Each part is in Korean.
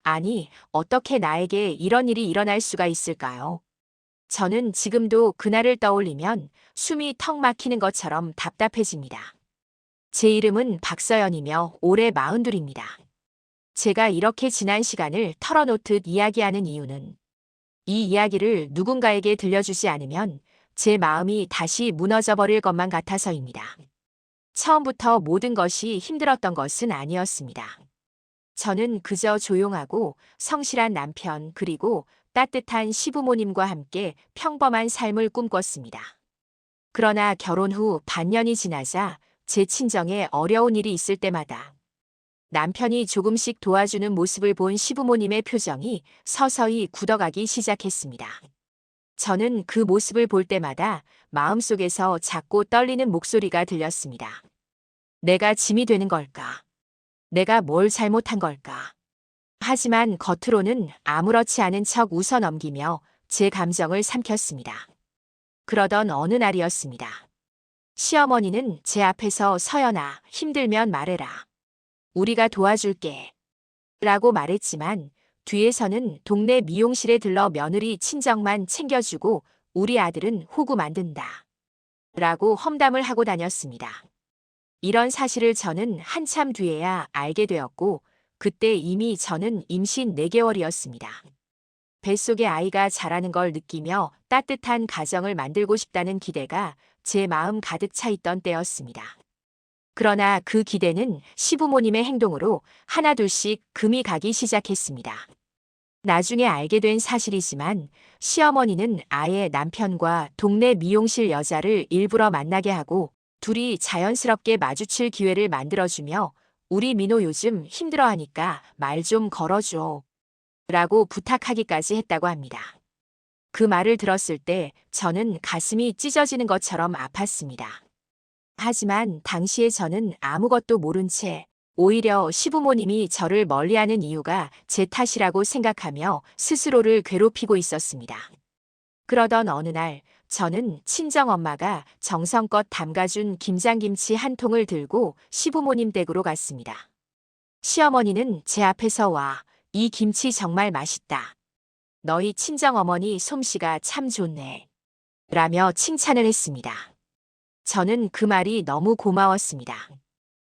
아니, 어떻게 나에게 이런 일이 일어날 수가 있을까요? 저는 지금도 그날을 떠올리면 숨이 턱 막히는 것처럼 답답해집니다. 제 이름은 박서연이며 올해 42입니다. 제가 이렇게 지난 시간을 털어놓듯 이야기하는 이유는 이 이야기를 누군가에게 들려주지 않으면 제 마음이 다시 무너져 버릴 것만 같아서입니다. 처음부터 모든 것이 힘들었던 것은 아니었습니다. 저는 그저 조용하고 성실한 남편 그리고 따뜻한 시부모님과 함께 평범한 삶을 꿈꿨습니다. 그러나 결혼 후 반년이 지나자 제 친정에 어려운 일이 있을 때마다 남편이 조금씩 도와주는 모습을 본 시부모님의 표정이 서서히 굳어가기 시작했습니다. 저는 그 모습을 볼 때마다 마음속에서 작고 떨리는 목소리가 들렸습니다. 내가 짐이 되는 걸까? 내가 뭘 잘못한 걸까? 하지만 겉으로는 아무렇지 않은 척 웃어 넘기며 제 감정을 삼켰습니다. 그러던 어느 날이었습니다. 시어머니는 제 앞에서 서연아, 힘들면 말해라. 우리가 도와줄게. 라고 말했지만 뒤에서는 동네 미용실에 들러 며느리 친정만 챙겨주고 우리 아들은 호구 만든다. 라고 험담을 하고 다녔습니다. 이런 사실을 저는 한참 뒤에야 알게 되었고 그때 이미 저는 임신 4개월이었습니다. 뱃속에 아이가 자라는 걸 느끼며 따뜻한 가정을 만들고 싶다는 기대가 제 마음 가득 차 있던 때였습니다. 그러나 그 기대는 시부모님의 행동으로 하나둘씩 금이 가기 시작했습니다. 나중에 알게 된 사실이지만 시어머니는 아예 남편과 동네 미용실 여자를 일부러 만나게 하고 둘이 자연스럽게 마주칠 기회를 만들어주며 우리 민호 요즘 힘들어하니까 말 좀 걸어줘. 라고 부탁하기까지 했다고 합니다. 그 말을 들었을 때 저는 가슴이 찢어지는 것처럼 아팠습니다. 하지만 당시에 저는 아무것도 모른 채 오히려 시부모님이 저를 멀리하는 이유가 제 탓이라고 생각하며 스스로를 괴롭히고 있었습니다. 그러던 어느 날 저는 친정엄마가 정성껏 담가준 김장김치 한 통을 들고 시부모님 댁으로 갔습니다. 시어머니는 제 앞에서 와, 이 김치 정말 맛있다. 너희 친정어머니 솜씨가 참 좋네. 라며 칭찬을 했습니다. 저는 그 말이 너무 고마웠습니다.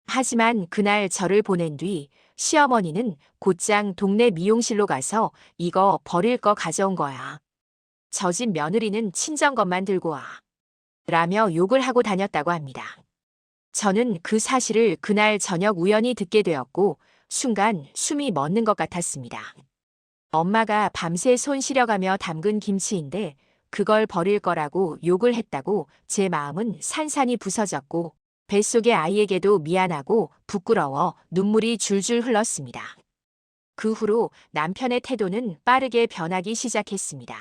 하지만 그날 저를 보낸 뒤 시어머니는 곧장 동네 미용실로 가서 이거 버릴 거 가져온 거야. 저 집 며느리는 친정 것만 들고 와. 라며 욕을 하고 다녔다고 합니다. 저는 그 사실을 그날 저녁 우연히 듣게 되었고 순간 숨이 멎는 것 같았습니다. 엄마가 밤새 손 시려가며 담근 김치인데 그걸 버릴 거라고 욕을 했다고 제 마음은 산산이 부서졌고 뱃속의 아이에게도 미안하고 부끄러워 눈물이 줄줄 흘렀습니다. 그 후로 남편의 태도는 빠르게 변하기 시작했습니다.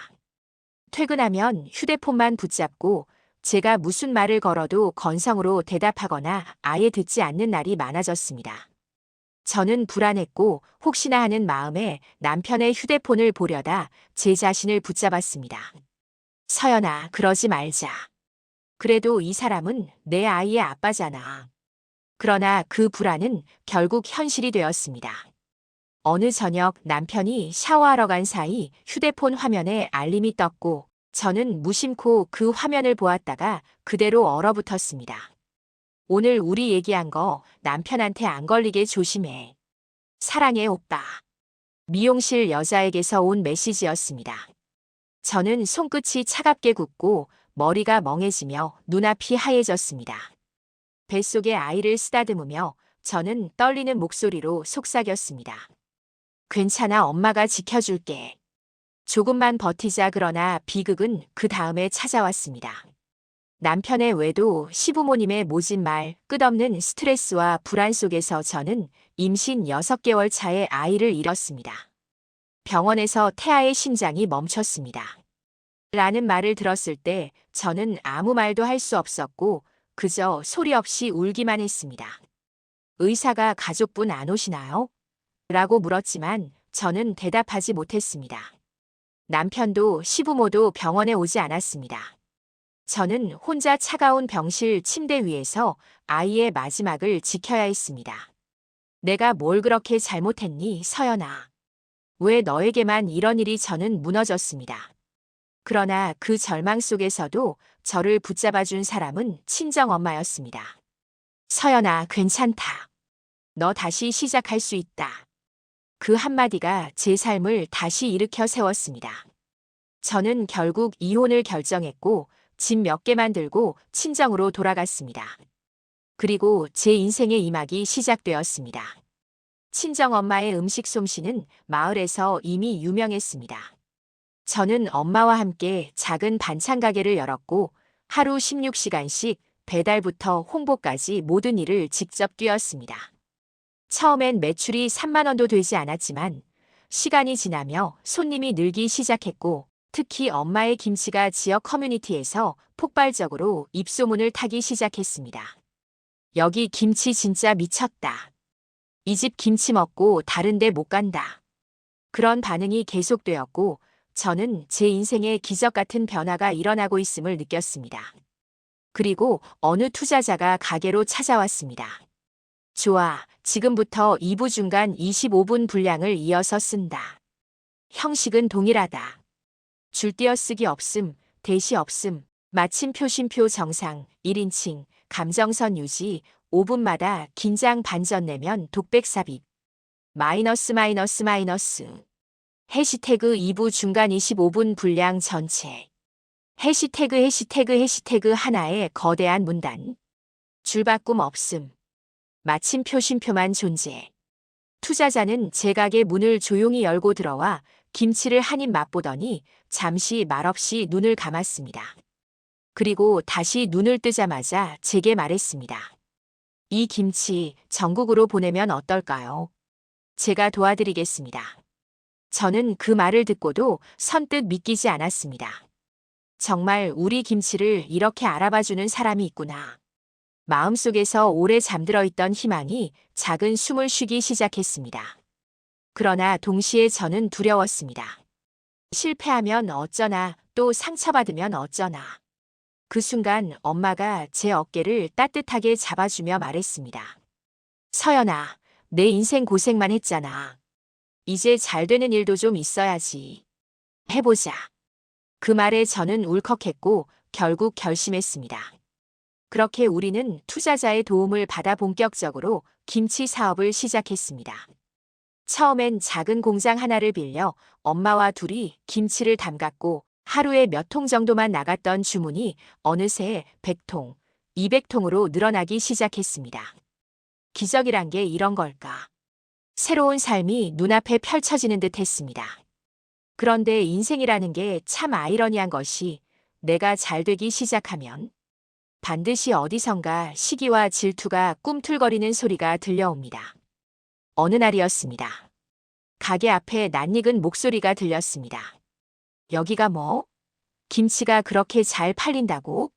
퇴근하면 휴대폰만 붙잡고 제가 무슨 말을 걸어도 건성으로 대답하거나 아예 듣지 않는 날이 많아졌습니다. 저는 불안했고 혹시나 하는 마음에 남편의 휴대폰을 보려다 제 자신을 붙잡았습니다. 서연아, 그러지 말자. 그래도 이 사람은 내 아이의 아빠잖아. 그러나 그 불안은 결국 현실이 되었습니다. 어느 저녁 남편이 샤워하러 간 사이 휴대폰 화면에 알림이 떴고 저는 무심코 그 화면을 보았다가 그대로 얼어붙었습니다. 오늘 우리 얘기한 거 남편한테 안 걸리게 조심해. 사랑해, 오빠. 미용실 여자에게서 온 메시지였습니다. 저는 손끝이 차갑게 굳고 머리가 멍해지며 눈앞이 하얘졌습니다. 뱃속에 아이를 쓰다듬으며 저는 떨리는 목소리로 속삭였습니다. 괜찮아, 엄마가 지켜줄게. 조금만 버티자. 그러나 비극은 그 다음에 찾아왔습니다. 남편의 외도, 시부모님의 모진 말, 끝없는 스트레스와 불안 속에서 저는 임신 6개월 차에 아이를 잃었습니다. 병원에서 태아의 심장이 멈췄습니다. 라는 말을 들었을 때 저는 아무 말도 할 수 없었고 그저 소리 없이 울기만 했습니다. 의사가 가족분 안 오시나요? 라고 물었지만 저는 대답하지 못했습니다. 남편도 시부모도 병원에 오지 않았습니다. 저는 혼자 차가운 병실 침대 위에서 아이의 마지막을 지켜야 했습니다. 내가 뭘 그렇게 잘못했니, 서연아? 왜 너에게만 이런 일이 저는 무너졌습니다. 그러나 그 절망 속에서도 저를 붙잡아준 사람은 친정엄마였습니다. 서연아, 괜찮다. 너 다시 시작할 수 있다. 그 한마디가 제 삶을 다시 일으켜 세웠습니다. 저는 결국 이혼을 결정했고 짐 몇 개만 들고 친정으로 돌아갔습니다. 그리고 제 인생의 이막이 시작되었습니다. 친정엄마의 음식 솜씨는 마을에서 이미 유명했습니다. 저는 엄마와 함께 작은 반찬 가게를 열었고 하루 16시간씩 배달부터 홍보까지 모든 일을 직접 뛰었습니다. 처음엔 매출이 3만 원도 되지 않았지만 시간이 지나며 손님이 늘기 시작했고 특히 엄마의 김치가 지역 커뮤니티에서 폭발적으로 입소문을 타기 시작했습니다. 여기 김치 진짜 미쳤다. 이 집 김치 먹고 다른 데 못 간다. 그런 반응이 계속되었고 저는 제 인생에 기적 같은 변화가 일어나고 있음을 느꼈습니다. 그리고 어느 투자자가 가게로 찾아왔습니다. 좋아, 지금부터 2부 중간 25분 분량을 이어서 쓴다. 형식은 동일하다. 줄 띄어쓰기 없음, 대시 없음, 마침표 쉼표 정상, 1인칭, 감정선 유지, 5분마다 긴장 반전 내면 독백 삽입. 마이너스 마이너스 마이너스. 해시태그 2부 중간 25분 분량 전체. 해시태그 해시태그 해시태그 하나의 거대한 문단. 줄바꿈 없음. 마침표 쉼표만 존재. 투자자는 제 가게 문을 조용히 열고 들어와 김치를 한 입 맛보더니 잠시 말없이 눈을 감았습니다. 그리고 다시 눈을 뜨자마자 제게 말했습니다. 이 김치 전국으로 보내면 어떨까요? 제가 도와드리겠습니다. 저는 그 말을 듣고도 선뜻 믿기지 않았습니다. 정말 우리 김치를 이렇게 알아봐주는 사람이 있구나. 마음속에서 오래 잠들어 있던 희망이 작은 숨을 쉬기 시작했습니다. 그러나 동시에 저는 두려웠습니다. 실패하면 어쩌나, 또 상처받으면 어쩌나. 그 순간 엄마가 제 어깨를 따뜻하게 잡아주며 말했습니다. 서연아, 내 인생 고생만 했잖아. 이제 잘 되는 일도 좀 있어야지. 해보자. 그 말에 저는 울컥했고 결국 결심했습니다. 그렇게 우리는 투자자의 도움을 받아 본격적으로 김치 사업을 시작했습니다. 처음엔 작은 공장 하나를 빌려 엄마와 둘이 김치를 담갔고 하루에 몇 통 정도만 나갔던 주문이 어느새 100통, 200통으로 늘어나기 시작했습니다. 기적이란 게 이런 걸까? 새로운 삶이 눈앞에 펼쳐지는 듯 했습니다. 그런데 인생이라는 게 참 아이러니한 것이 내가 잘 되기 시작하면 반드시 어디선가 시기와 질투가 꿈틀거리는 소리가 들려옵니다. 어느 날이었습니다. 가게 앞에 낯익은 목소리가 들렸습니다. 여기가 뭐? 김치가 그렇게 잘 팔린다고?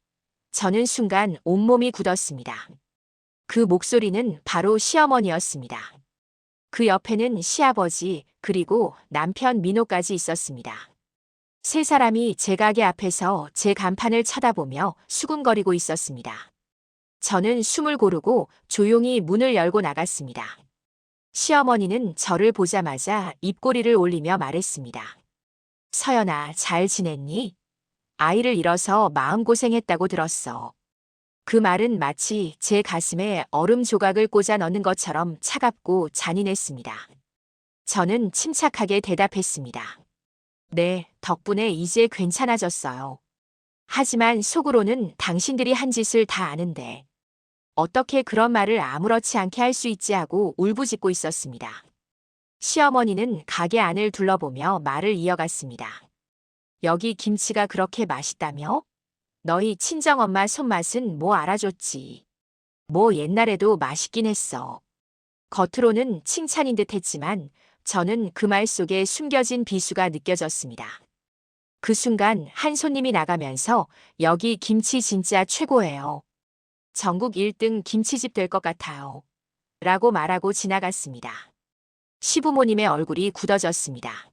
저는 순간 온몸이 굳었습니다. 그 목소리는 바로 시어머니였습니다. 그 옆에는 시아버지 그리고 남편 민호까지 있었습니다. 세 사람이 제 가게 앞에서 제 간판을 쳐다보며 수군거리고 있었습니다. 저는 숨을 고르고 조용히 문을 열고 나갔습니다. 시어머니는 저를 보자마자 입꼬리를 올리며 말했습니다. 서연아, 잘 지냈니? 아이를 잃어서 마음고생했다고 들었어. 그 말은 마치 제 가슴에 얼음 조각을 꽂아 넣는 것처럼 차갑고 잔인했습니다. 저는 침착하게 대답했습니다. 네, 덕분에 이제 괜찮아졌어요. 하지만 속으로는 당신들이 한 짓을 다 아는데 어떻게 그런 말을 아무렇지 않게 할 수 있지 하고 울부짖고 있었습니다. 시어머니는 가게 안을 둘러보며 말을 이어갔습니다. 여기 김치가 그렇게 맛있다며? 너희 친정엄마 손맛은 뭐 알아줬지. 뭐 옛날에도 맛있긴 했어. 겉으로는 칭찬인 듯 했지만 저는 그 말 속에 숨겨진 비수가 느껴졌습니다. 그 순간 한 손님이 나가면서 여기 김치 진짜 최고예요. 전국 1등 김치집 될 것 같아요. 라고 말하고 지나갔습니다. 시부모님의 얼굴이 굳어졌습니다.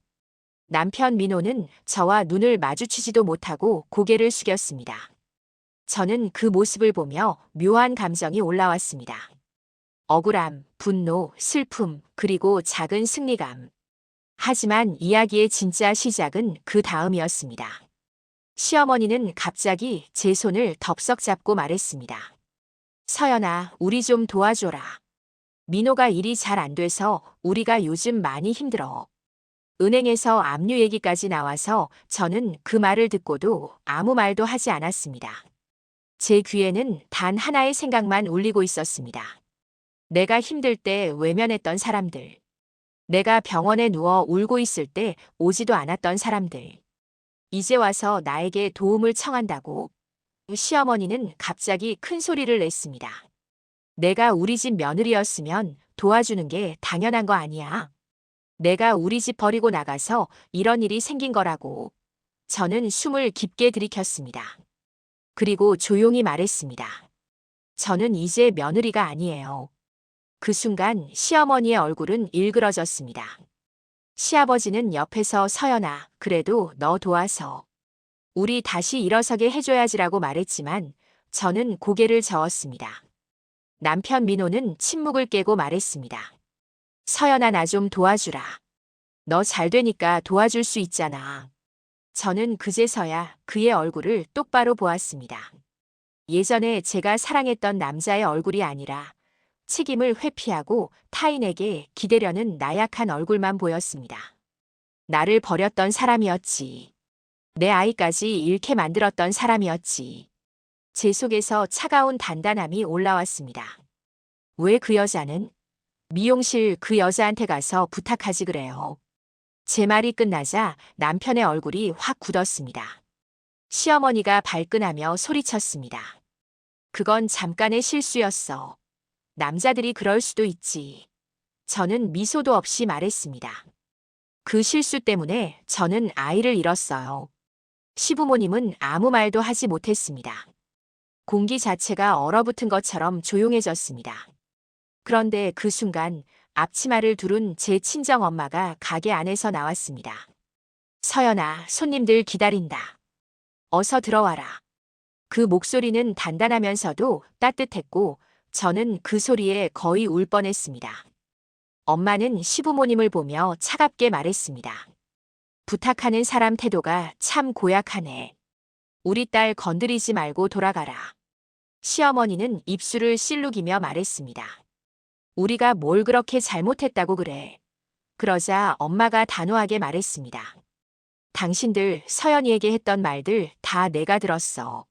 남편 민호는 저와 눈을 마주치지도 못하고 고개를 숙였습니다. 저는 그 모습을 보며 묘한 감정이 올라왔습니다. 억울함, 분노, 슬픔, 그리고 작은 승리감. 하지만 이야기의 진짜 시작은 그 다음이었습니다. 시어머니는 갑자기 제 손을 덥석 잡고 말했습니다. 서연아, 우리 좀 도와줘라. 민호가 일이 잘 안 돼서 우리가 요즘 많이 힘들어. 은행에서 압류 얘기까지 나와서 저는 그 말을 듣고도 아무 말도 하지 않았습니다. 제 귀에는 단 하나의 생각만 울리고 있었습니다. 내가 힘들 때 외면했던 사람들. 내가 병원에 누워 울고 있을 때 오지도 않았던 사람들. 이제 와서 나에게 도움을 청한다고. 시어머니는 갑자기 큰 소리를 냈습니다. 내가 우리 집 며느리였으면 도와주는 게 당연한 거 아니야. 내가 우리 집 버리고 나가서 이런 일이 생긴 거라고. 저는 숨을 깊게 들이켰습니다. 그리고 조용히 말했습니다. 저는 이제 며느리가 아니에요. 그 순간 시어머니의 얼굴은 일그러졌습니다. 시아버지는 옆에서 서연아, 그래도 너 도와서 우리 다시 일어서게 해줘야지라고 말했지만 저는 고개를 저었습니다. 남편 민호는 침묵을 깨고 말했습니다. 서연아, 나 좀 도와주라. 너 잘 되니까 도와줄 수 있잖아. 저는 그제서야 그의 얼굴을 똑바로 보았습니다. 예전에 제가 사랑했던 남자의 얼굴이 아니라 책임을 회피하고 타인에게 기대려는 나약한 얼굴만 보였습니다. 나를 버렸던 사람이었지. 내 아이까지 잃게 만들었던 사람이었지. 제 속에서 차가운 단단함이 올라왔습니다. 왜 그 여자는? 미용실 그 여자한테 가서 부탁하지 그래요. 제 말이 끝나자 남편의 얼굴이 확 굳었습니다. 시어머니가 발끈하며 소리쳤습니다. 그건 잠깐의 실수였어. 남자들이 그럴 수도 있지. 저는 미소도 없이 말했습니다. 그 실수 때문에 저는 아이를 잃었어요. 시부모님은 아무 말도 하지 못했습니다. 공기 자체가 얼어붙은 것처럼 조용해졌습니다. 그런데 그 순간 앞치마를 두른 제 친정엄마가 가게 안에서 나왔습니다. 서연아, 손님들 기다린다. 어서 들어와라. 그 목소리는 단단하면서도 따뜻했고 저는 그 소리에 거의 울 뻔했습니다. 엄마는 시부모님을 보며 차갑게 말했습니다. 부탁하는 사람 태도가 참 고약하네. 우리 딸 건드리지 말고 돌아가라. 시어머니는 입술을 실룩이며 말했습니다. 우리가 뭘 그렇게 잘못했다고 그래. 그러자 엄마가 단호하게 말했습니다. 당신들 서연이에게 했던 말들 다 내가 들었어.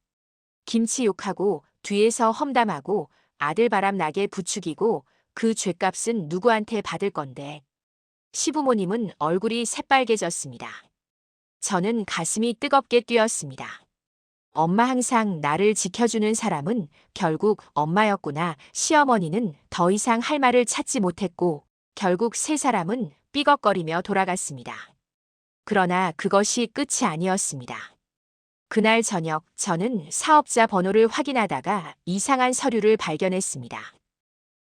김치 욕하고 뒤에서 험담하고 아들 바람 나게 부추기고 그 죗값은 누구한테 받을 건데. 시부모님은 얼굴이 새빨개졌습니다. 저는 가슴이 뜨겁게 뛰었습니다. 엄마 항상 나를 지켜주는 사람은 결국 엄마였구나. 시어머니는 더 이상 할 말을 찾지 못했고 결국 세 사람은 삐걱거리며 돌아갔습니다. 그러나 그것이 끝이 아니었습니다. 그날 저녁 저는 사업자 번호를 확인하다가 이상한 서류를 발견했습니다.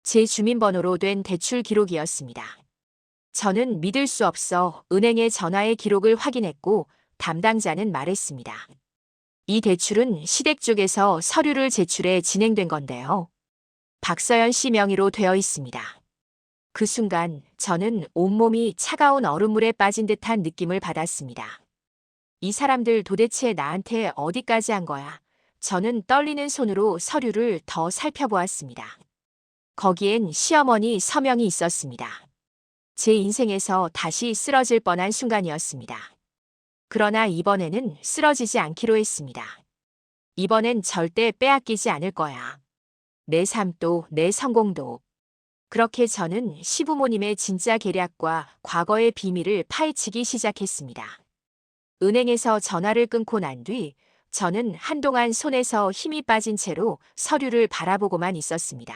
제 주민번호로 된 대출 기록이었습니다. 저는 믿을 수 없어 은행의 전화의 기록을 확인했고 담당자는 말했습니다. 이 대출은 시댁 쪽에서 서류를 제출해 진행된 건데요. 박서연 씨 명의로 되어 있습니다. 그 순간 저는 온몸이 차가운 얼음물에 빠진 듯한 느낌을 받았습니다. 이 사람들 도대체 나한테 어디까지 한 거야? 저는 떨리는 손으로 서류를 더 살펴보았습니다. 거기엔 시어머니 서명이 있었습니다. 제 인생에서 다시 쓰러질 뻔한 순간이었습니다. 그러나 이번에는 쓰러지지 않기로 했습니다. 이번엔 절대 빼앗기지 않을 거야. 내 삶도 내 성공도. 그렇게 저는 시부모님의 진짜 계략과 과거의 비밀을 파헤치기 시작했습니다. 은행에서 전화를 끊고 난 뒤 저는 한동안 손에서 힘이 빠진 채로 서류를 바라보고만 있었습니다.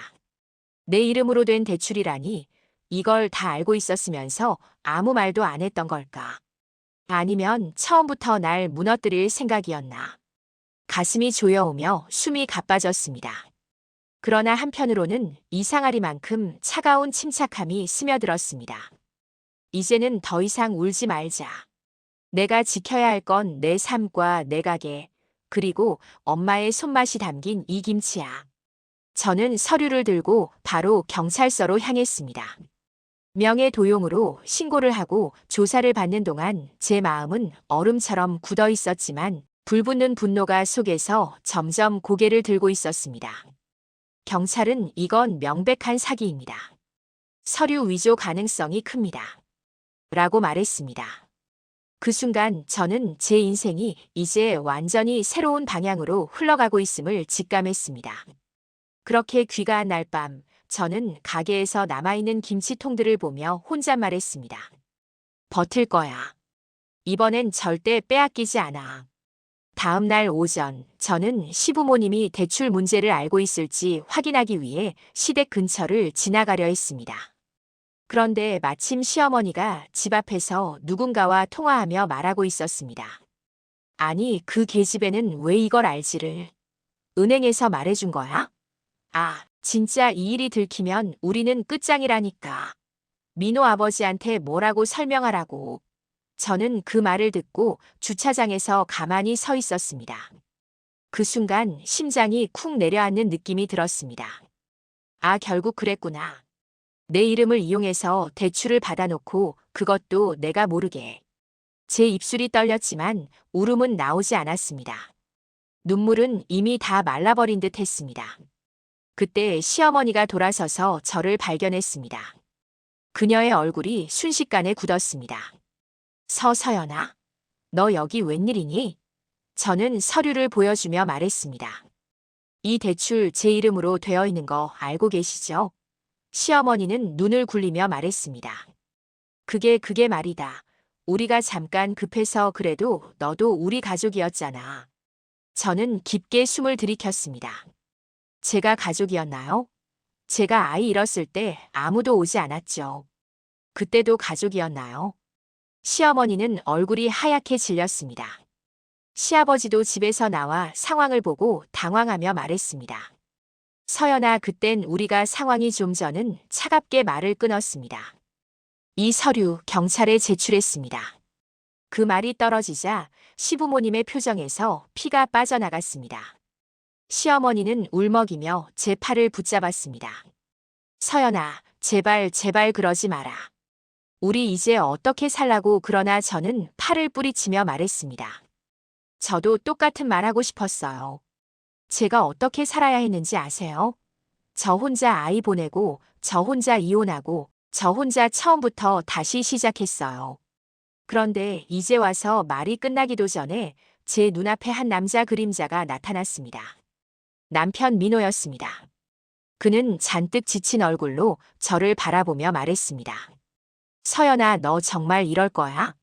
내 이름으로 된 대출이라니 이걸 다 알고 있었으면서 아무 말도 안 했던 걸까? 아니면 처음부터 날 무너뜨릴 생각이었나? 가슴이 조여오며 숨이 가빠졌습니다. 그러나 한편으로는 이상하리만큼 차가운 침착함이 스며들었습니다. 이제는 더 이상 울지 말자. 내가 지켜야 할 건 내 삶과 내 가게, 그리고 엄마의 손맛이 담긴 이 김치야. 저는 서류를 들고 바로 경찰서로 향했습니다. 명예도용으로 신고를 하고 조사를 받는 동안 제 마음은 얼음처럼 굳어 있었지만 불붙는 분노가 속에서 점점 고개를 들고 있었습니다. 경찰은 이건 명백한 사기입니다. 서류 위조 가능성이 큽니다. 라고 말했습니다. 그 순간 저는 제 인생이 이제 완전히 새로운 방향으로 흘러가고 있음을 직감했습니다. 그렇게 귀가한 날 밤, 저는 가게에서 남아있는 김치통들을 보며 혼잣말했습니다. 버틸 거야. 이번엔 절대 빼앗기지 않아. 다음 날 오전, 저는 시부모님이 대출 문제를 알고 있을지 확인하기 위해 시댁 근처를 지나가려 했습니다. 그런데 마침 시어머니가 집 앞에서 누군가와 통화하며 말하고 있었습니다. 아니, 그 계집애는 왜 이걸 알지를? 은행에서 말해준 거야? 아, 진짜 이 일이 들키면 우리는 끝장이라니까. 민호 아버지한테 뭐라고 설명하라고. 저는 그 말을 듣고 주차장에서 가만히 서 있었습니다. 그 순간 심장이 쿵 내려앉는 느낌이 들었습니다. 아, 결국 그랬구나. 내 이름을 이용해서 대출을 받아놓고 그것도 내가 모르게. 제 입술이 떨렸지만 울음은 나오지 않았습니다. 눈물은 이미 다 말라버린 듯 했습니다. 그때 시어머니가 돌아서서 저를 발견했습니다. 그녀의 얼굴이 순식간에 굳었습니다. 서서연아, 너 여기 웬일이니? 저는 서류를 보여주며 말했습니다. 이 대출 제 이름으로 되어 있는 거 알고 계시죠? 시어머니는 눈을 굴리며 말했습니다. 그게 말이다. 우리가 잠깐 급해서 그래도 너도 우리 가족이었잖아. 저는 깊게 숨을 들이켰습니다. 제가 가족이었나요? 제가 아이 잃었을 때 아무도 오지 않았죠. 그때도 가족이었나요? 시어머니는 얼굴이 하얗게 질렸습니다. 시아버지도 집에서 나와 상황을 보고 당황하며 말했습니다. 서연아, 그땐 우리가 상황이 좀 전은 차갑게 말을 끊었습니다. 이 서류 경찰에 제출했습니다. 그 말이 떨어지자 시부모님의 표정에서 피가 빠져나갔습니다. 시어머니는 울먹이며 제 팔을 붙잡았습니다. 서연아, 제발 그러지 마라. 우리 이제 어떻게 살라고. 그러나 저는 팔을 뿌리치며 말했습니다. 저도 똑같은 말하고 싶었어요. 제가 어떻게 살아야 했는지 아세요? 저 혼자 아이 보내고, 저 혼자 이혼하고, 저 혼자 처음부터 다시 시작했어요. 그런데 이제 와서 말이 끝나기도 전에 제 눈앞에 한 남자 그림자가 나타났습니다. 남편 민호였습니다. 그는 잔뜩 지친 얼굴로 저를 바라보며 말했습니다. 서연아, 너 정말 이럴 거야?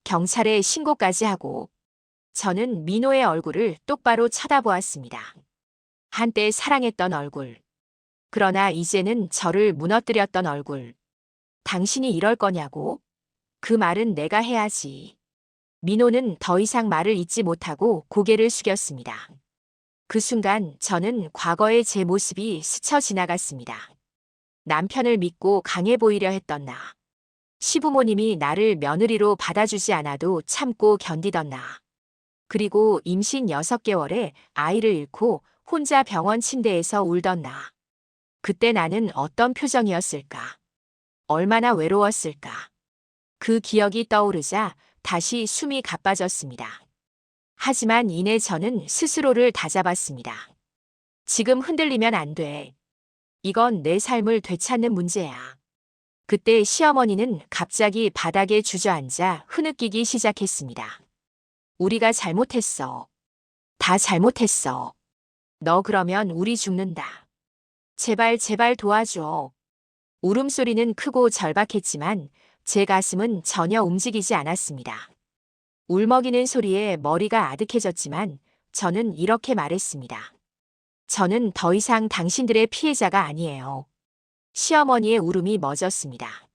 경찰에 신고까지 하고. 저는 민호의 얼굴을 똑바로 쳐다보았습니다. 한때 사랑했던 얼굴. 그러나 이제는 저를 무너뜨렸던 얼굴. 당신이 이럴 거냐고? 그 말은 내가 해야지. 민호는 더 이상 말을 잇지 못하고 고개를 숙였습니다. 그 순간 저는 과거의 제 모습이 스쳐 지나갔습니다. 남편을 믿고 강해 보이려 했던 나. 시부모님이 나를 며느리로 받아주지 않아도 참고 견디던 나. 그리고 임신 6개월에 아이를 잃고 혼자 병원 침대에서 울던 나. 그때 나는 어떤 표정이었을까? 얼마나 외로웠을까? 그 기억이 떠오르자 다시 숨이 가빠졌습니다. 하지만 이내 저는 스스로를 다잡았습니다. 지금 흔들리면 안 돼. 이건 내 삶을 되찾는 문제야. 그때 시어머니는 갑자기 바닥에 주저앉아 흐느끼기 시작했습니다. 우리가 잘못했어. 다 잘못했어. 너 그러면 우리 죽는다. 제발 도와줘. 울음소리는 크고 절박했지만 제 가슴은 전혀 움직이지 않았습니다. 울먹이는 소리에 머리가 아득해졌지만 저는 이렇게 말했습니다. 저는 더 이상 당신들의 피해자가 아니에요. 시어머니의 울음이 멎었습니다.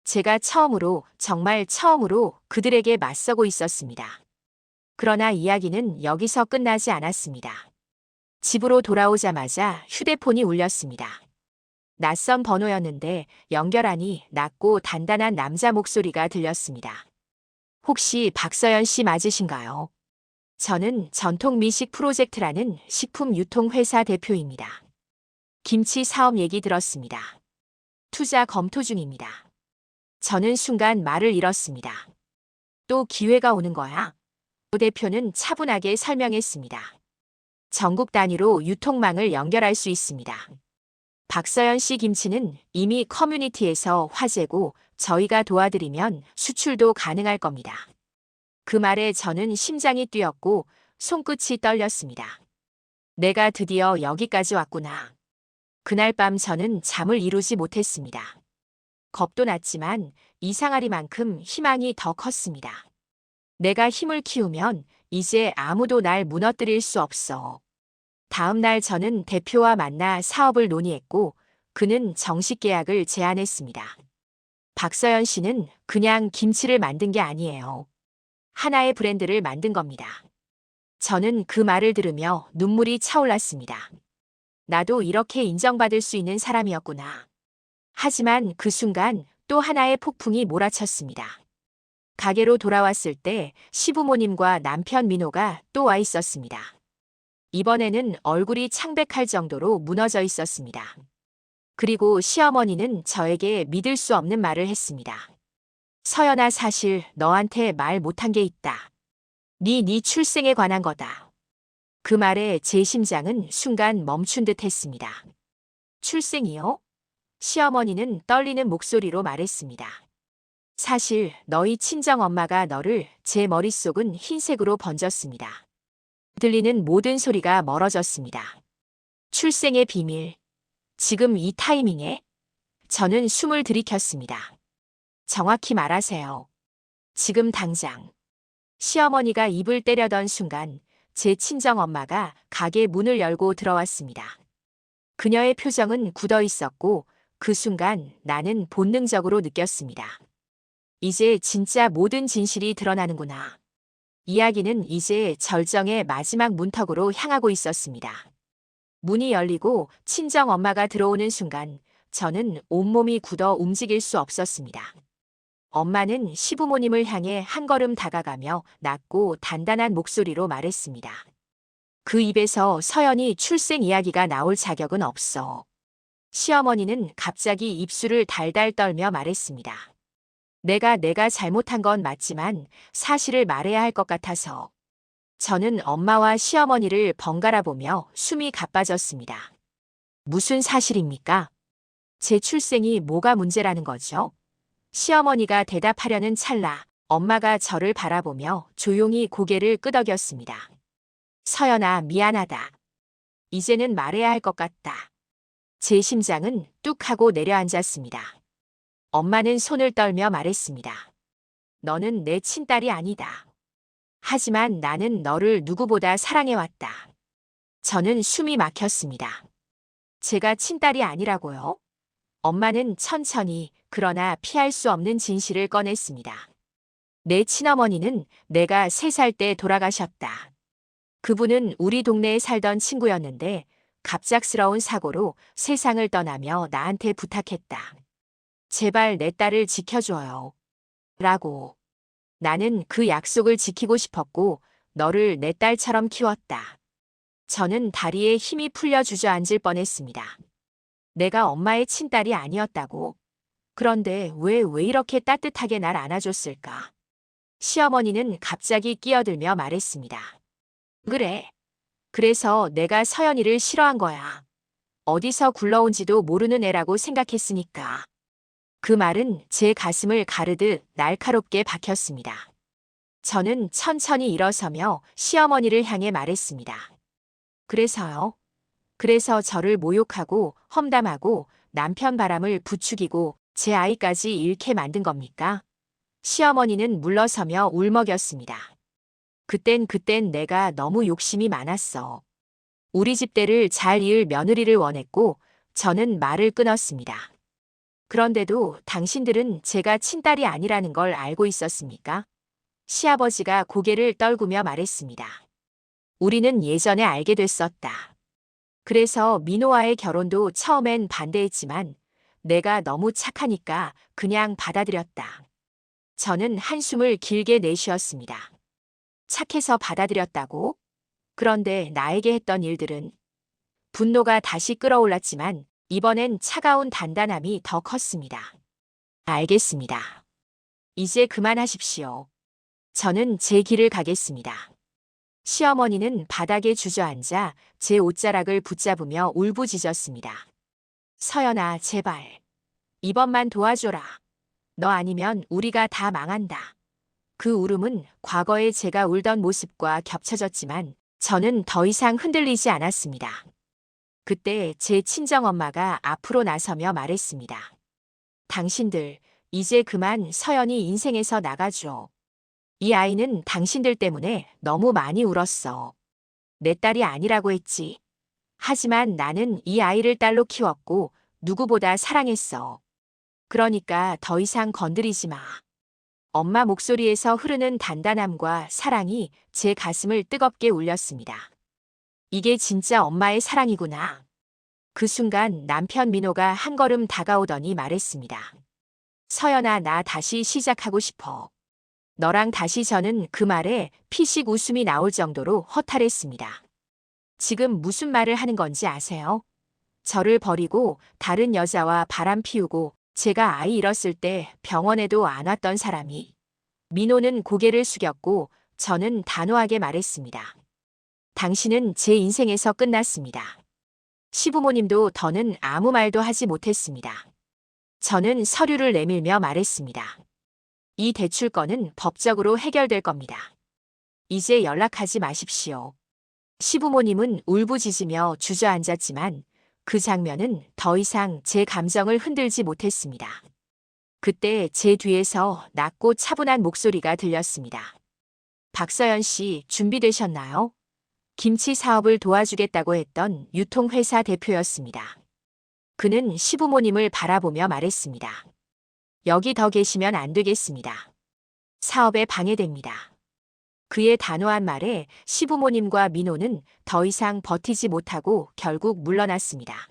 제가 처음으로, 정말 처음으로 그들에게 맞서고 있었습니다. 그러나 이야기는 여기서 끝나지 않았습니다. 집으로 돌아오자마자 휴대폰이 울렸습니다. 낯선 번호였는데 연결하니 낮고 단단한 남자 목소리가 들렸습니다. 혹시 박서연 씨 맞으신가요? 저는 전통 미식 프로젝트라는 식품 유통회사 대표입니다. 김치 사업 얘기 들었습니다. 투자 검토 중입니다. 저는 순간 말을 잃었습니다. 또 기회가 오는 거야? 오 대표는 차분하게 설명했습니다. 전국 단위로 유통망을 연결할 수 있습니다. 박서연 씨 김치는 이미 커뮤니티에서 화제고 저희가 도와드리면 수출도 가능할 겁니다. 그 말에 저는 심장이 뛰었고 손끝이 떨렸습니다. 내가 드디어 여기까지 왔구나. 그날 밤 저는 잠을 이루지 못했습니다. 겁도 났지만 이상하리만큼 희망이 더 컸습니다. 내가 힘을 키우면 이제 아무도 날 무너뜨릴 수 없어. 다음 날 저는 대표와 만나 사업을 논의했고 그는 정식 계약을 제안했습니다. 박서연 씨는 그냥 김치를 만든 게 아니에요. 하나의 브랜드를 만든 겁니다. 저는 그 말을 들으며 눈물이 차올랐습니다. 나도 이렇게 인정받을 수 있는 사람이었구나. 하지만 그 순간 또 하나의 폭풍이 몰아쳤습니다. 가게로 돌아왔을 때 시부모님과 남편 민호가 또 와 있었습니다. 이번에는 얼굴이 창백할 정도로 무너져 있었습니다. 그리고 시어머니는 저에게 믿을 수 없는 말을 했습니다. 서연아, 사실 너한테 말 못한 게 있다. 네 출생에 관한 거다. 그 말에 제 심장은 순간 멈춘 듯 했습니다. 출생이요? 시어머니는 떨리는 목소리로 말했습니다. 사실 너희 친정엄마가 너를 제 머릿속은 흰색으로 번졌습니다. 들리는 모든 소리가 멀어졌습니다. 출생의 비밀. 지금 이 타이밍에? 저는 숨을 들이켰습니다. 정확히 말하세요. 지금 당장. 시어머니가 입을 때려던 순간 제 친정엄마가 가게 문을 열고 들어왔습니다. 그녀의 표정은 굳어 있었고 그 순간 나는 본능적으로 느꼈습니다. 이제 진짜 모든 진실이 드러나는구나. 이야기는 이제 절정의 마지막 문턱으로 향하고 있었습니다. 문이 열리고 친정엄마가 들어오는 순간 저는 온몸이 굳어 움직일 수 없었습니다. 엄마는 시부모님을 향해 한 걸음 다가가며 낮고 단단한 목소리로 말했습니다. 그 입에서 서연이 출생 이야기가 나올 자격은 없어. 시어머니는 갑자기 입술을 달달 떨며 말했습니다. 내가 잘못한 건 맞지만 사실을 말해야 할 것 같아서. 저는 엄마와 시어머니를 번갈아 보며 숨이 가빠졌습니다. 무슨 사실입니까? 제 출생이 뭐가 문제라는 거죠? 시어머니가 대답하려는 찰나 엄마가 저를 바라보며 조용히 고개를 끄덕였습니다. 서연아, 미안하다. 이제는 말해야 할 것 같다. 제 심장은 뚝 하고 내려앉았습니다. 엄마는 손을 떨며 말했습니다. 너는 내 친딸이 아니다. 하지만 나는 너를 누구보다 사랑해왔다. 저는 숨이 막혔습니다. 제가 친딸이 아니라고요? 엄마는 천천히 그러나 피할 수 없는 진실을 꺼냈습니다. 내 친어머니는 내가 3살 때 돌아가셨다. 그분은 우리 동네에 살던 친구였는데 갑작스러운 사고로 세상을 떠나며 나한테 부탁했다. 제발 내 딸을 지켜줘요. 라고. 나는 그 약속을 지키고 싶었고 너를 내 딸처럼 키웠다. 저는 다리에 힘이 풀려 주저앉을 뻔했습니다. 내가 엄마의 친딸이 아니었다고. 그런데 왜 이렇게 따뜻하게 날 안아줬을까? 시어머니는 갑자기 끼어들며 말했습니다. 그래. 그래서 내가 서연이를 싫어한 거야. 어디서 굴러온지도 모르는 애라고 생각했으니까. 그 말은 제 가슴을 가르듯 날카롭게 박혔습니다. 저는 천천히 일어서며 시어머니를 향해 말했습니다. 그래서요? 그래서 저를 모욕하고 험담하고 남편 바람을 부추기고 제 아이까지 잃게 만든 겁니까? 시어머니는 물러서며 울먹였습니다. 그땐 내가 너무 욕심이 많았어. 우리 집대를 잘 이을 며느리를 원했고 저는 말을 끊었습니다. 그런데도 당신들은 제가 친딸이 아니라는 걸 알고 있었습니까? 시아버지가 고개를 떨구며 말했습니다. 우리는 예전에 알게 됐었다. 그래서 민호와의 결혼도 처음엔 반대했지만 내가 너무 착하니까 그냥 받아들였다. 저는 한숨을 길게 내쉬었습니다. 착해서 받아들였다고? 그런데 나에게 했던 일들은 분노가 다시 끌어올랐지만 이번엔 차가운 단단함이 더 컸습니다. 알겠습니다. 이제 그만하십시오. 저는 제 길을 가겠습니다. 시어머니는 바닥에 주저앉아 제 옷자락을 붙잡으며 울부짖었습니다. 서연아, 제발. 이번만 도와줘라. 너 아니면 우리가 다 망한다. 그 울음은 과거에 제가 울던 모습과 겹쳐졌지만 저는 더 이상 흔들리지 않았습니다. 그때 제 친정엄마가 앞으로 나서며 말했습니다. 당신들, 이제 그만 서연이 인생에서 나가줘. 이 아이는 당신들 때문에 너무 많이 울었어. 내 딸이 아니라고 했지. 하지만 나는 이 아이를 딸로 키웠고 누구보다 사랑했어. 그러니까 더 이상 건드리지 마. 엄마 목소리에서 흐르는 단단함과 사랑이 제 가슴을 뜨겁게 울렸습니다. 이게 진짜 엄마의 사랑이구나. 그 순간 남편 민호가 한 걸음 다가오더니 말했습니다. 서연아, 나 다시 시작하고 싶어. 너랑 다시. 저는 그 말에 피식 웃음이 나올 정도로 허탈했습니다. 지금 무슨 말을 하는 건지 아세요? 저를 버리고 다른 여자와 바람 피우고 제가 아이 잃었을 때 병원에도 안 왔던 사람이. 민호는 고개를 숙였고 저는 단호하게 말했습니다. 당신은 제 인생에서 끝났습니다. 시부모님도 더는 아무 말도 하지 못했습니다. 저는 서류를 내밀며 말했습니다. 이 대출건은 법적으로 해결될 겁니다. 이제 연락하지 마십시오. 시부모님은 울부짖으며 주저앉았지만 그 장면은 더 이상 제 감정을 흔들지 못했습니다. 그때 제 뒤에서 낮고 차분한 목소리가 들렸습니다. 박서연 씨, 준비되셨나요? 김치 사업을 도와주겠다고 했던 유통회사 대표였습니다. 그는 시부모님을 바라보며 말했습니다. 여기 더 계시면 안 되겠습니다. 사업에 방해됩니다. 그의 단호한 말에 시부모님과 민호는 더 이상 버티지 못하고 결국 물러났습니다.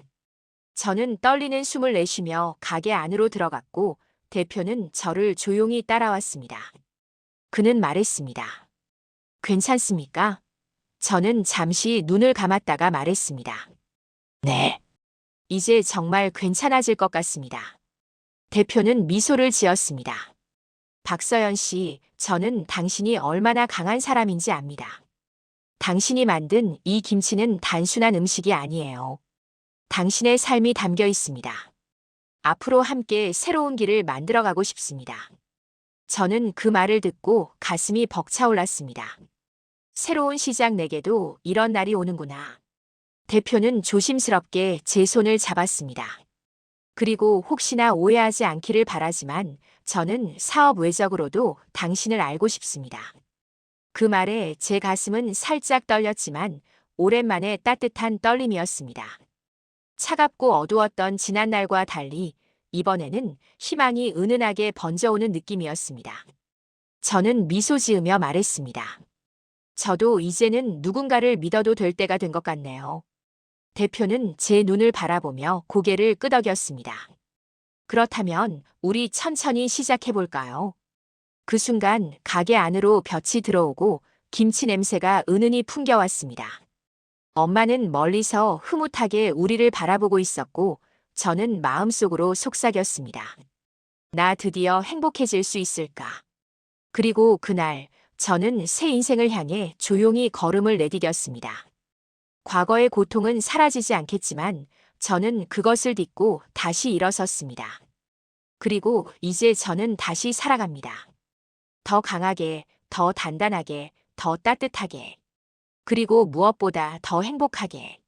저는 떨리는 숨을 내쉬며 가게 안으로 들어갔고 대표는 저를 조용히 따라왔습니다. 그는 말했습니다. 괜찮습니까? 저는 잠시 눈을 감았다가 말했습니다. 네. 이제 정말 괜찮아질 것 같습니다. 대표는 미소를 지었습니다. 박서연 씨, 저는 당신이 얼마나 강한 사람인지 압니다. 당신이 만든 이 김치는 단순한 음식이 아니에요. 당신의 삶이 담겨 있습니다. 앞으로 함께 새로운 길을 만들어가고 싶습니다. 저는 그 말을 듣고 가슴이 벅차올랐습니다. 새로운 시작, 내게도 이런 날이 오는구나. 대표는 조심스럽게 제 손을 잡았습니다. 그리고 혹시나 오해하지 않기를 바라지만 저는 사업 외적으로도 당신을 알고 싶습니다. 그 말에 제 가슴은 살짝 떨렸지만 오랜만에 따뜻한 떨림이었습니다. 차갑고 어두웠던 지난날과 달리 이번에는 희망이 은은하게 번져오는 느낌이었습니다. 저는 미소 지으며 말했습니다. 저도 이제는 누군가를 믿어도 될 때가 된 것 같네요. 대표는 제 눈을 바라보며 고개를 끄덕였습니다. 그렇다면 우리 천천히 시작해볼까요? 그 순간 가게 안으로 볕이 들어오고 김치 냄새가 은은히 풍겨왔습니다. 엄마는 멀리서 흐뭇하게 우리를 바라보고 있었고 저는 마음속으로 속삭였습니다. 나 드디어 행복해질 수 있을까? 그리고 그날 저는 새 인생을 향해 조용히 걸음을 내디뎠습니다. 과거의 고통은 사라지지 않겠지만 저는 그것을 딛고 다시 일어섰습니다. 그리고 이제 저는 다시 살아갑니다. 더 강하게, 더 단단하게, 더 따뜻하게. 그리고 무엇보다 더 행복하게.